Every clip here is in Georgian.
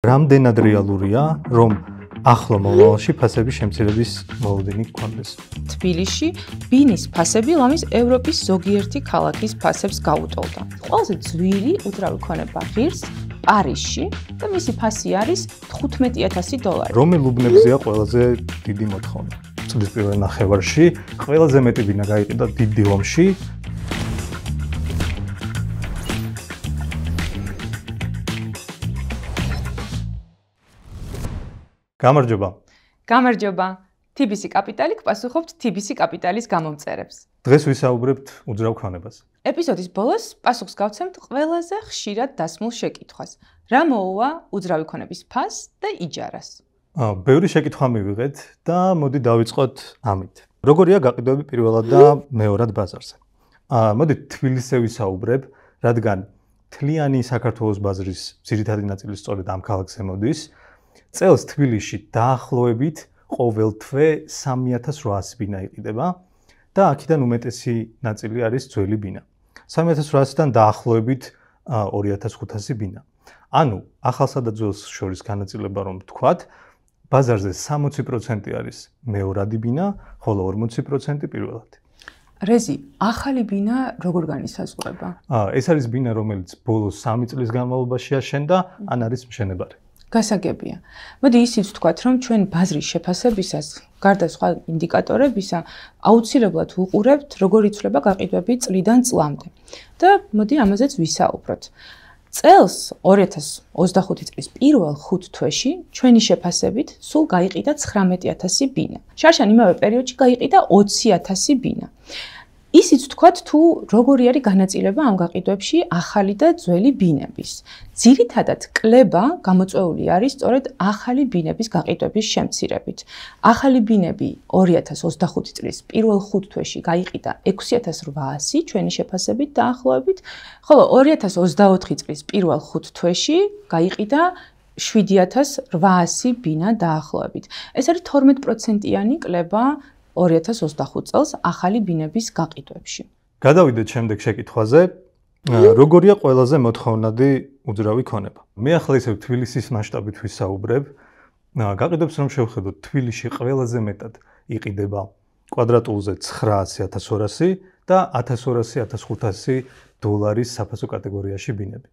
რამდენად რეალურია, რომ ახლო მომავალში ფასების შემცირების მოლოდინი გქონდეს? თბილისში ბინის ფასები ლამის ევროპის ზოგიერთი ქალაქის ფასებს გაუტოლდა. ყველაზე ძვირი უძრავი ქონება ღირს პარიზში და მისი ფასი არის $15,000. რომელ უბნებზეა ყველაზე დიდი მოთხოვნა? წლის პირველ ნახევარში ყველაზე მეტი ბინა გაიყიდა დიდი ომში. გამარჯობა. გამარჯობა. TBC კაპიტალი გპასუხობთ TBC კაპიტალის გამომწერებს. დღეს ვისაუბრებთ უძრავ ქონებას. ეპიზოდის ბოლოს პასუხს გავცემთ ყველაზე ხშირად დასმულ შეკითხვას. რა მოუვა უძრავი ქონების ფასს და იჯარას? ბევრი შეკითხვა მივიღეთ და მოდი დავიწყოთ ამით. როგორია გაყიდვები პირველად და მეორად ბაზარზე? მოდით თბილისზე ვისაუბრებ, რადგან მთლიანი საქართველოს ბაზრის ძირითადი ნაწილი სწორედ ამ ქალაქზე მოდის. წელს თბილისში დაახლოებით ყოველ თვე 3800 ბინა იყიდება და აქედან უმეტესი ნაწილი არის ძველი ბინა. 3800-დან დაახლოებით 2500 ბინა. ანუ ახალსა და ძველს შორის განაწილება რომ ვთქვათ, ბაზარზე 60% არის მეორადი ბინა, ხოლო 40% პირველადი. რეზი, ახალი ბინა როგორ განისაზღვრება? ეს არის ბინა, რომელიც ბოლოს 3 წლის განმავლობაში აშენდა, ან არის მშენებარე. გასაგებია. მოდი ისიც ვთქვათ, რომ ჩვენ ბაზრის შეფასებისას, გარდა სხვა ინდიკატორებისა, აუცილებლად ვუყურებთ, როგორ იცვლება გაყიდვები წლიდან წლამდე. და მოდი ამაზეც ვისაუბროთ. წელს 2025 წლის პირველ 5 თვეში ჩვენი შეფასებით სულ გაიყიდა 19,000 ბინა. შარშან იმავე პერიოდში გაიყიდა 20,000 ბინა. ისიც ვთქვათ, თუ როგორი არის განაწილება ამ გაყიდვებში ახალი და ძველი ბინების. ძირითადად კლება გამოწვეული არის სწორედ ახალი ბინების გაყიდვების შემცირებით. ახალი ბინები 2025 წლის პირველ 5 თვეში გაიყიდა 6,800 ჩვენი შეფასებით დაახლოებით, ხოლო 2024 წლის პირველ 5 თვეში გაიყიდა 7,800 ბინა დაახლოებით. ეს არის 12%-იანი კლება 2025 წელს ახალი ბინების გაყიდვებში. გადავიდეთ შემდეგ შეკითხვაზე. როგორია ყველაზე მოთხოვნადი უძრავი ქონება? მე ახლა ისევ თბილისის მასშტაბით ვისაუბრებ. გაყიდვებს რომ შევხედოთ, თბილისში ყველაზე მეტად იყიდება კვადრატულზე 900-1200 და 1200-1500 დოლარის საფასო კატეგორიაში ბინები.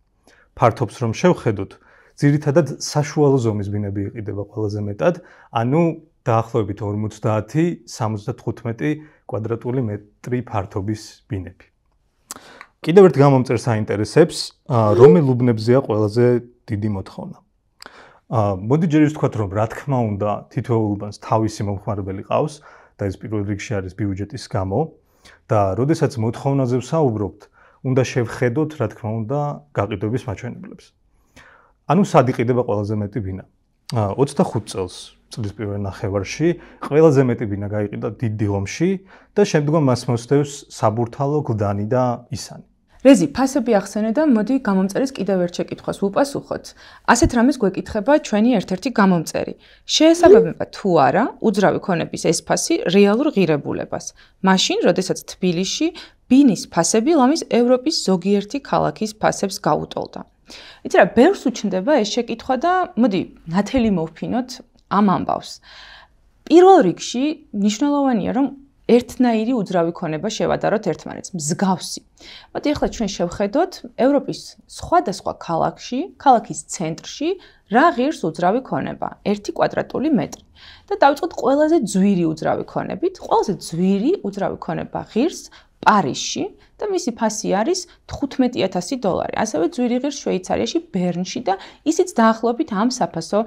ფართობს რომ შევხედოთ, ძირითადად საშუალო ზომის ბინები იყიდება ყველაზე მეტად, ანუ დაახლოებით 50-75 კვადრატული მეტრი ფართობის ბინები. კიდევ ერთ გამომწერს აინტერესებს, რომელ უბნებზეა ყველაზე დიდი მოთხოვნა. მოდი ჯერ ვთქვათ, რომ რა თქმა უნდა, თითოეულ უბანს თავისი მომხმარებელი ყავს და ეს პირველ რიგში არის ბიუჯეტის გამო და როდესაც მოთხოვნაზე ვსაუბრობთ, უნდა შევხედოთ, რა თქმა უნდა, გაყიდვების მაჩვენებლებს. ანუ სად იყიდება ყველაზე მეტი ბინა? 25 წელს წლის პირველ ნახევარში ყველაზე მეტი ბინა გაიყიდა დიდი ომში და შემდგომ მას მოსდევს საბურთალო, გლდანი და ისანი. რეზი, ფასები ახსენე და მოდი გამომწერის კიდევ ერთ შეკითხვას ვუპასუხოთ. ასეთ რამეს გვეკითხება ჩვენი ერთ-ერთი გამომწერი. შეესაბამება თუ არა უძრავი ქონების ეს ფასი რეალურ ღირებულებას. მაშინ, როდესაც თბილისში ბინის ფასები ლამის ევროპის ზოგიერთი ქალაქის ფასებს გაუტოლდა. იცი რა, ბევრს უჩნდება ეს შეკითხვა და მოდი ნათელი მოვფინოთ ამ ამბავს. პირველ რიგში მნიშვნელოვანია, რომ ერთნაირი უძრავი ქონება შევადაროთ ერთმანეთს, მსგავსი. მოდი ახლა ჩვენ შევხედოთ ევროპის სხვადასხვა ქალაქში, ქალაქის ცენტრში რა ღირს უძრავი ქონება, 1 კვადრატული მეტრი. და დავიწყოთ ყველაზე ძვირი უძრავი ქონებით. ყველაზე ძვირი უძრავი ქონება ღირს პარიზში და მისი ფასი არის $15,000. ასევე ძვირი ღირს შვეიცარიაში, ბერნში და ისიც დაახლოებით ამ საფასო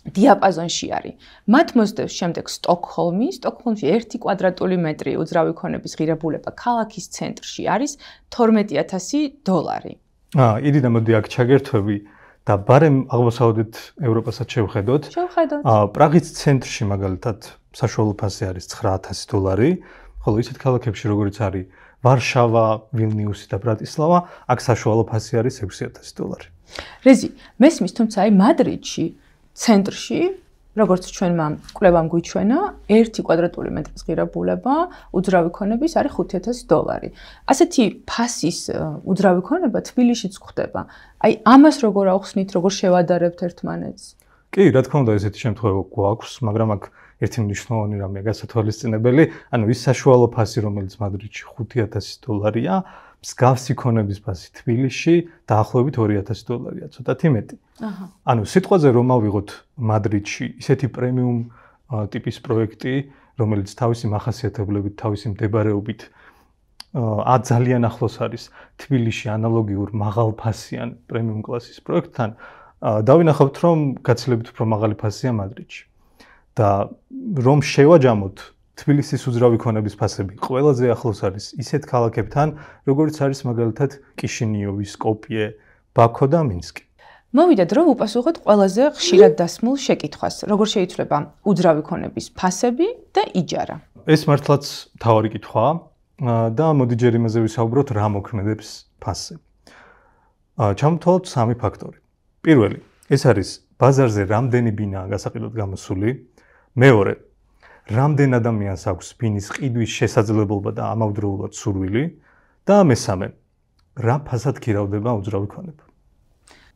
დიაპაზონში არის. მათ მოსდევს შემდეგ სტოკჰოლმი. სტოკჰოლმში 1 კვადრატული მეტრი უძრავი ქონების ღირებულება ქალაქის ცენტრში არის $12,000. იდი და მოდი აქ ჩაგერთვები და ბარემ აღმოსავლეთ ევროპასაც შევხედოთ. პრაღის ცენტრში მაგალითად საშუალო ფასი არის $9,000, ხოლო ისეთ ქალაქებში როგორიც არის ვარშავა, ვილნიუსი და ბრატისლავა, აქ საშუალო ფასი არის $6,000. რეზი, მესმის, თუმცა აი მადრიდში ცენტრში როგორც ჩვენმა კვლევამ გვიჩვენა, 1 კვადრატული მეტრის ღირებულება უძრავი ქონების არის $5,000. ასეთი ფასის უძრავი ქონება თბილისშიც გვხდება. აი, ამას როგორ ახსნით, როგორ შევადარებთ ერთმანეთს? კი, რა თქმა უნდა, ესეთი შემთხვევა გვაქვს, მაგრამ აქ ერთი მნიშვნელოვანი რამეა გასათვალისწინებელი, ანუ ის საშუალო ფასი, რომელიც მადრიდში $5,000-ია, მსგავსი ქონების ფასი თბილისში დაახლოებით $2,000-ია, ცოტათი მეტი. ანუ სიტყვაზე რომ ავიღოთ მადრიდში ისეთი პრემიუმ ტიპის პროექტი, რომელიც თავისი მახასიათებლებით, თავისი მდებარეობით ძალიან ახლოს არის თბილისში ანალოგიურ მაღალფასიან პრემიუმ კლასის პროექტთან, დავინახავთ, რომ გაცილებით უფრო მაღალი ფასია მადრიდში. და რომ შევაჯამოთ თბილისის უძრავი ქონების ფასები ყველაზე ახლოს არის ისეთ ქალაქებთან, როგორც არის მაგალითად კიშინიოვი, სკოპიე, ბაქო და მინსკი. მოვიდეთ, რომ უპასუხოთ ყველაზე ხშირად დასმულ შეკითხვას, როგორ შეიცვლება უძრავი ქონების ფასები და იჯარა. ეს მართლაც მთავარი კითხვაა და მოდი ჯერ იმაზე ვისაუბროთ, რა მოქმედებს ფასზე. ჩამოთვალოთ 3 ფაქტორი. პირველი, ეს არის ბაზარზე რამდენი ბინაა გასაყიდოდ გამოსული. მეორე, რამდენ ადამიანს აქვს ბინის ყიდვის შესაძლებლობა და ამავდროულად სურვილი და მესამე, რა ფასად ქირავდება უძრავი ქონება.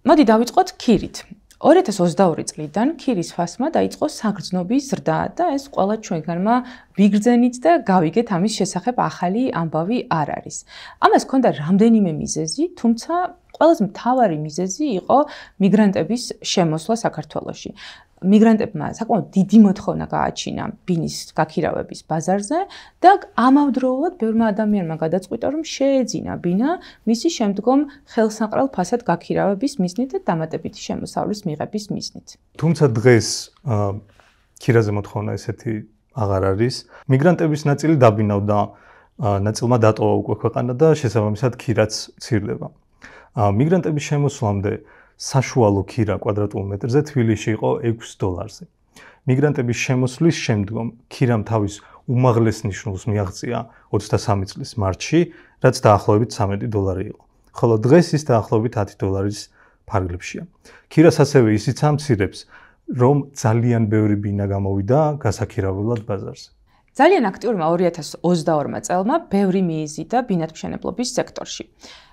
მოდი დავიწყოთ ქირით. 2022 წლიდან ქირის ფასმა დაიწყო საგრძნობის ზრდა და ეს ყველა ჩვენგანმა ვიგრძენით და გავიგეთ ამის შესახებ ახალი ამბავი არ არის. ამას ჰქონდა რამდენიმე მიზეზი, თუმცა ყველაზე მთავარი მიზეზი იყო მიგრანტების შემოსვლა საქართველოში. მიგრანტებმა საკმაოდ დიდი მოთხოვნა გააჩინა ბინის გაქირავების ბაზარზე და ამავდროულად ბევრმა ადამიანმა გადაწყვიტა, რომ შეეძინა ბინა მისი შემდგომ ხელსაყრელ ფასად გაქირავების მიზნით და დამატებითი შემოსავლის მიღების მიზნით. თუმცა დღეს ქირაზე მოთხოვნა ესეთი აღარ არის. მიგრანტების ნაწილი დაბინავდა, ნაწილმა დატოვა უკვე ქვეყანა და შესაბამისად ქირაც მცირდება. მიგრანტების შემოსვლამდე საშუალო ქირა კვადრატულ მეტრზე თბილისში იყო $6. მიგრანტების შემოსვლის შემდგომ ქირამ თავის უმაღლეს ნიშნულს მიაღწია 23 წლის მარტში, რაც დაახლოებით $13 იყო. ხოლო დღეს ის დაახლოებით $10 ფარგლებშია. ქირას ასევე ისიც ამცირებს, რომ ძალიან ბევრი ბინა გამოვიდა გასაქირავებლად ბაზარზე. ძალიან აქტიურმა 2022 წელმა ბევრი მიიზიდა ბინათმშენებლობის სექტორში.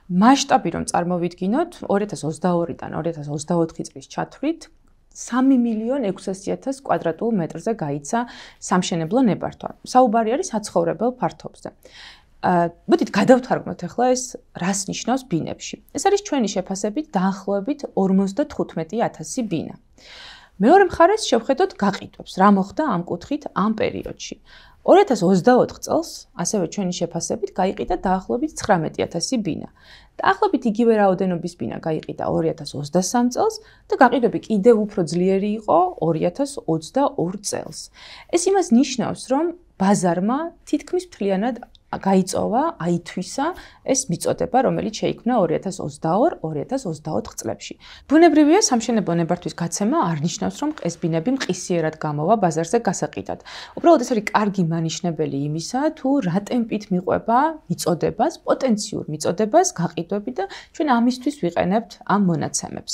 მასშტაბი რომ წარმოვიდგინოთ, 2022-დან 2024 წლის ჩათვლით 3,600,000 კვადრატულ მეტრზე გაიცა სამშენებლო ნებართვა. საუბარი არის საცხოვრებელ ფართობზე. მოდით გადავთარგმნოთ ახლა ეს რას ნიშნავს ბინებში. ეს არის ჩვენი შეფასებით დაახლოებით 55,000 ბინა. მეორე მხარეს შევხედოთ გაყიდვებს, რა მოხდა ამ კუთხით ამ პერიოდში. 2024 წელს, ასევე ჩვენი შეფასებით, გაიყიდა დაახლოებით 19,000 ბინა. დაახლოებით იგივე რაოდენობის ბინა გაიყიდა 2023 წელს და გაყიდვები კიდევ უფრო ძლიერი იყო 2022 წელს. ეს იმას ნიშნავს, რომ ბაზარმა თითქმის მთლიანად გაიწოვა, აითვისა ეს მიწოდება, რომელიც შეიქმნა 2022-2024 წლებში. ბუნებრივია, სამშენებლო ნებართვის გაცემა არ ნიშნავს, რომ ეს ბინები მყისიერად გამოვა ბაზარზე გასაყიდად. უბრალოდ ეს არის კარგი მანიშნებელი იმისა, თუ რა ტემპით მიყვება მიწოდებას, პოტენციურ მიწოდებას, გაყიდვები და ჩვენ ამისთვის ვიყენებთ ამ მონაცემებს.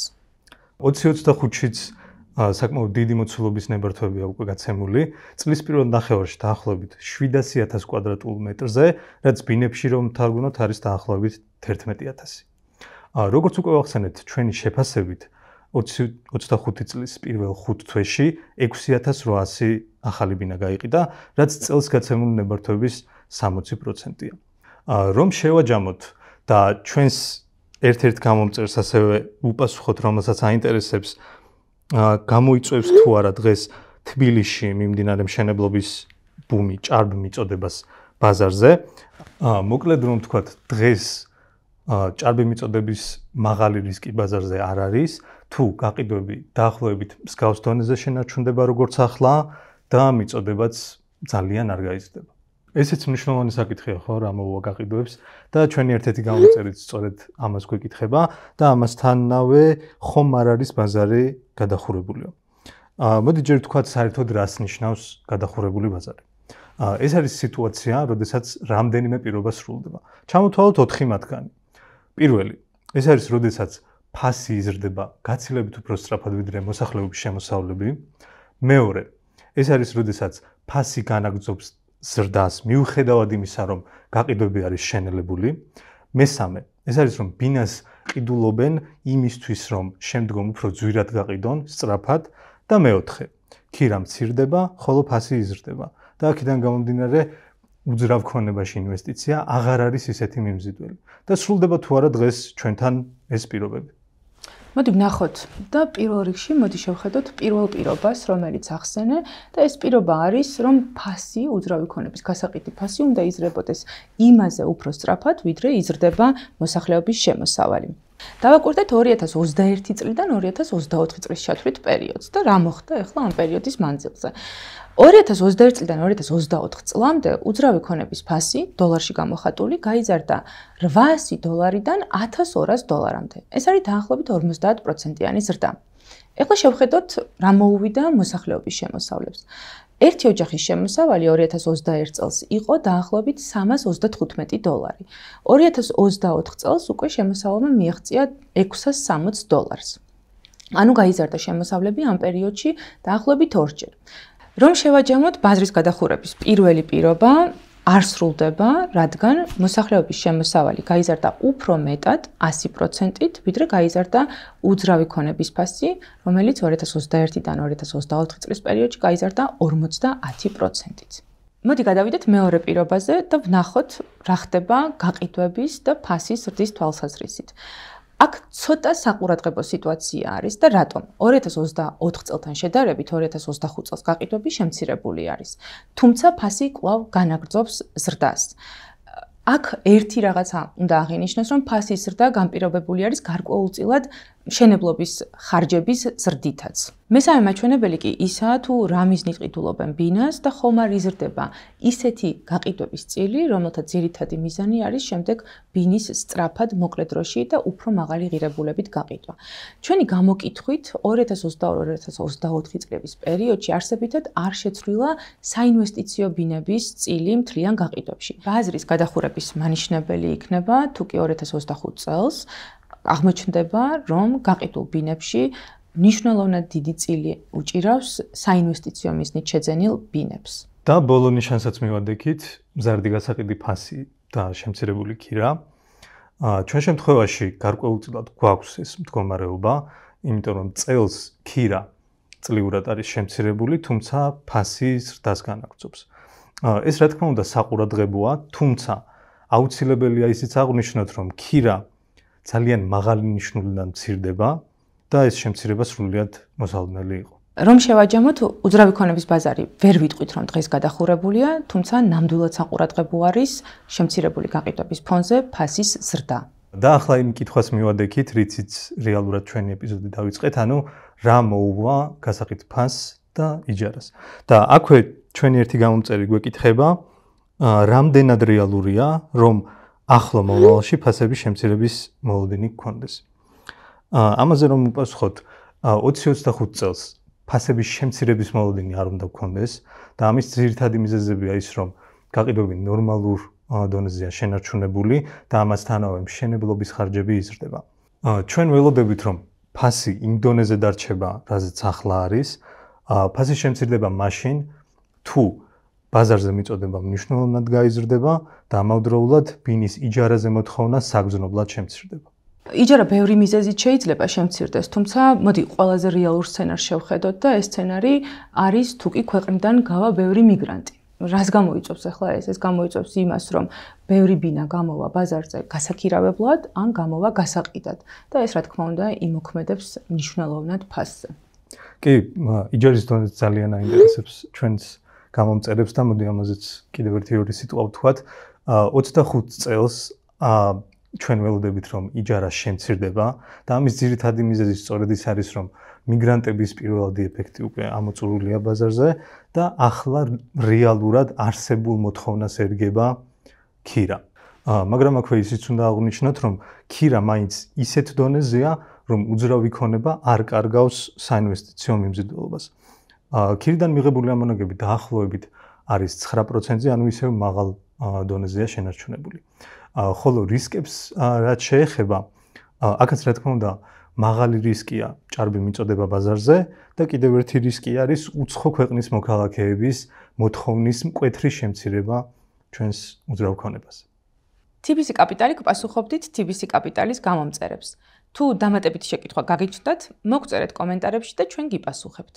2025-შიც საკმაოდ დიდი მოცულობის ნებართვებია უკვე გაცემული. წლის პირველ ნახევარში დაახლოებით 700,000 კვადრატულ მეტრზე, რაც ბინებში რომ თარგმნოთ არის დაახლოებით 11,000. როგორც უკვე ვახსენეთ, ჩვენი შეფასებით 2025 წლის პირველ 5 თვეში 6,800 ახალი ბინა გაიყიდა, რაც წელს გაცემული ნებართვების 60%-ია. რომ შევაჯამოთ და ჩვენს ერთ-ერთ გამომწერს ასევე უპასუხოთ, რომელსაც აინტერესებს გამოიწვევს თუ არა დღეს თბილისში მიმდინარე მშენებლობის ბუმი, ჭარბ მიწოდებას ბაზარზე. მოკლედ რომ ვთქვათ, დღეს ჭარბი მიწოდების მაღალი რისკი ბაზარზე არ არის, თუ გაყიდვები დაახლოებით მსგავს დონეზე შენარჩუნდება როგორც ახლა და მიწოდებაც ძალიან არ გაიზრდება. ესეც მნიშვნელოვანი საკითხია ხო, რა მოუვა გაყიდვებს და ჩვენი ერთ-ერთი გამომწერიც სწორედ ამას გვეკითხება და ამასთანავე ხომ არ არის ბაზარი გადახურებულიო. მოდი ჯერ ვთქვათ საერთოდ რას ნიშნავს გადახურებული ბაზარი. ეს არის სიტუაცია, როდესაც რამდენიმე პირობა სრულდება. ჩამოთვალოთ 4 მათგანი. პირველი, ეს არის როდესაც ფასი იზრდება გაცილებით უფრო სწრაფად ვიდრე მოსახლეობის შემოსავლები. მეორე, ეს არის როდესაც ფასი განაგრძობს ზრდას, მიუხედავად იმისა, რომ გაყიდვები არის შენელებული. მესამე, ეს არის რომ ბინას ყიდულობენ იმისთვის, რომ შემდგომ უფრო ძვირად გაყიდონ, სწრაფად და მეოთხე, ქირა მცირდება, ხოლო ფასი იზრდება. და აქედან გამომდინარე უძრავ ქონებაში ინვესტიცია აღარ არის ისეთი მიმზიდველი. და სრულდება თუ არა დღეს ჩვენთან ეს პირობები. მოდი ვნახოთ და პირველ რიგში მოდი შევხედოთ პირველ პირობას, რომელიც ახსენე და ეს პირობა არის, რომ ფასი, უძრავი ქონების გასაყიდი ფასი უნდა იზრდებოდეს იმაზე უფრო სწრაფად, ვიდრე იზრდება მოსახლეობის შემოსავალი. დავაკვირდეთ 2021 წლიდან 2024 წლის ჩათვლით პერიოდს და რა მოხდა ახლა ამ პერიოდის მანძილზე. 2021 წლიდან 2024 წლამდე უძრავი ქონების ფასი დოლარში გამოხატული გაიზარდა $800-დან $1200-მდე. ეს არის დაახლოებით 50%-იანი ზრდა. ახლა შევხედოთ რა მოუვიდა მოსახლეობის შემოსავლებს. ერთი ოჯახის შემოსავალი 2021 წელს იყო დაახლოებით $335. 2024 წელს უკვე შემოსავალმა მიაღწია $660. ანუ გაიზარდა შემოსავლები ამ პერიოდში დაახლოებით ორჯერ. რომ შევაჯამოთ ბაზრის გადახურების პირველი პირობა არ სრულდება, რადგან მოსახლეობის შემოსავალი გაიზარდა უფრო მეტად 100%-ით, ვიდრე გაიზარდა უძრავი ქონების ფასი, რომელიც 2021-დან 2024 წლის პერიოდში გაიზარდა 50%-ით. მოდი გადავიდეთ მეორე პირობაზე და ვნახოთ რა ხდება გაყიდვების და ფასის ზრდის თვალსაზრისით. აქ ცოტა საყურადღებო სიტუაცია არის და რატომ? 2024 წელთან შედარებით 2025 წელს გაყიდვები შემცირებული არის. თუმცა ფასი კვლავ განაგრძობს ზრდას. აქ ერთი რაღაცა უნდა აღინიშნოს, რომ ფასის ზრდა განპირობებული არის გარკვეულწილად მშენებლობის ხარჯების ზრდითაც. მესამე მაჩვენებელი კი ისაა, თუ რა მიზნით ყიდულობენ ბინას და ხომ არ იზრდება ისეთი გაყიდვების წილი, რომელთა ძირითადი მიზანი არის შემდეგ ბინის სწრაფად მოკლე დროში და უფრო მაღალი ღირებულებით გაყიდვა. ჩვენი გამოკითხვით 2022-2024 წლების პერიოდში არსებითად არ შეცვლილა საინვესტიციო ბინების წილი მთლიან გაყიდვებში. ბაზრის გადახურების მანიშნებელი იქნება, თუ კი 2025 წელს აღმოჩნდება, რომ გაყიდულ ბინებში მნიშვნელოვნად დიდი წილი უჭირავს საინვესტიციო მიზნით შეძენილ ბინებს. და ბოლო ნიშანსაც მივადექით, მზარდი გასაყიდი ფასი და შემცირებული ქირა. ჩვენ შემთხვევაში გარკვეულწილად გვაქვს ეს მდგომარეობა, იმიტომ რომ წელს ქირა წლიურად არის შემცირებული, თუმცა ფასი ზრდას განაგრძობს. ეს რა თქმა უნდა საყურადღებოა, თუმცა აუცილებელია ისიც აღვნიშნოთ, რომ ქირა ძალიან მაღალი ნიშნულიდან მცირდება და ეს შემცირება სრულიად მოსალოდნელი იყო. რომ შევაჯამოთ, უძრავი ქონების ბაზარი ვერ ვიტყვით, რომ დღეს გადახურებულია, თუმცა ნამდვილად საყურადღებო არის შემცირებული გაყიდვების ფონზე ფასის ზრდა. და ახლა იმ კითხვას მივადექით, რიციც რეალურად ჩვენი ეპიზოდი დავიწყეთ, ანუ რა მოუვა გასაყიდ ფასს და იჯარას. და აქვე ჩვენი ერთი გამომწერი გვეკითხება, რამდენად რეალურია, რომ ახლო მომავალში ფასების შემცირების მოლოდინი გქონდეს. ამაზე რომ უპასუხოთ, 2025 წელს ფასების შემცირების მოლოდინი არ უნდა გქონდეს და ამის ძირითადი მიზეზებია ის, რომ გაყიდვები ნორმალურ დონეზეა შენარჩუნებული და ამასთანავე მშენებლობის ხარჯები იზრდება. ჩვენ ველოდებით, რომ ფასი იმ დონეზე დარჩება, რაზეც ახლა არის, ფასის შემცირდება მაშინ, თუ ბაზარზე მიწოდება მნიშვნელოვნად გაიზრდება და ამავდროულად ბინის იჯარაზე მოთხოვნა საგრძნობლად შემცირდება. იჯარა ბევრი მიზეზით შეიძლება შემცირდეს, თუმცა მოდი ყველაზე რეალურ სცენარს შევხედოთ და ეს სცენარი არის თუ კი ქვეყნიდან გავა ბევრი მიგრანტი. რას გამოიწვევს ახლა ეს? ეს გამოიწვევს იმას, რომ ბევრი ბინა გამოვა ბაზარზე გასაქირავებლად ან გამოვა გასაყიდად და ეს რა თქმა უნდა იმოქმედებს მნიშვნელოვნად ფასზე. კი, იჯარის დონეზე ძალიან აინტერესებს ჩვენს გამომწერებს და მოდი ამაზეც კიდევ ერთი ორი სიტყვა ვთქვათ. 25 წელს ჩვენ ველოდებით, რომ იჯარა შემცირდება და ამის ძირითადი მიზეზი სწორედ ის არის, რომ მიგრანტების პირველადი ეფექტი უკვე ამოწურულია ბაზარზე და ახლა რეალურად არსებულ მოთხოვნას ერგება ქირა. მაგრამ აქვე ისიც უნდა აღვნიშნოთ, რომ ქირა მაინც ისეთ დონეზეა, რომ უძრავი ქონება არ კარგავს საინვესტიციო მიმზიდველობას. ქირიდან მიღებული ამონაგები დაახლოებით არის 9%-ზე, ანუ ისევ მაღალ დონეზეა შენარჩუნებული. ხოლო რისკებს რაც შეეხება, აქაც რა თქმა უნდა მაღალი რისკია ჭარბი მიწოდება ბაზარზე და კიდევ ერთი რისკი არის უცხო ქვეყნის მოქალაქეების მოთხოვნის მკვეთრი შემცირება ჩვენს უძრავ ქონებას. TBC კაპიტალი გპასუხობდით TBC კაპიტალის გამომწერებს. თუ დამატებითი შეკითხვა გაგიჩნდათ, მოგწერეთ კომენტარებში და ჩვენ გიპასუხებთ.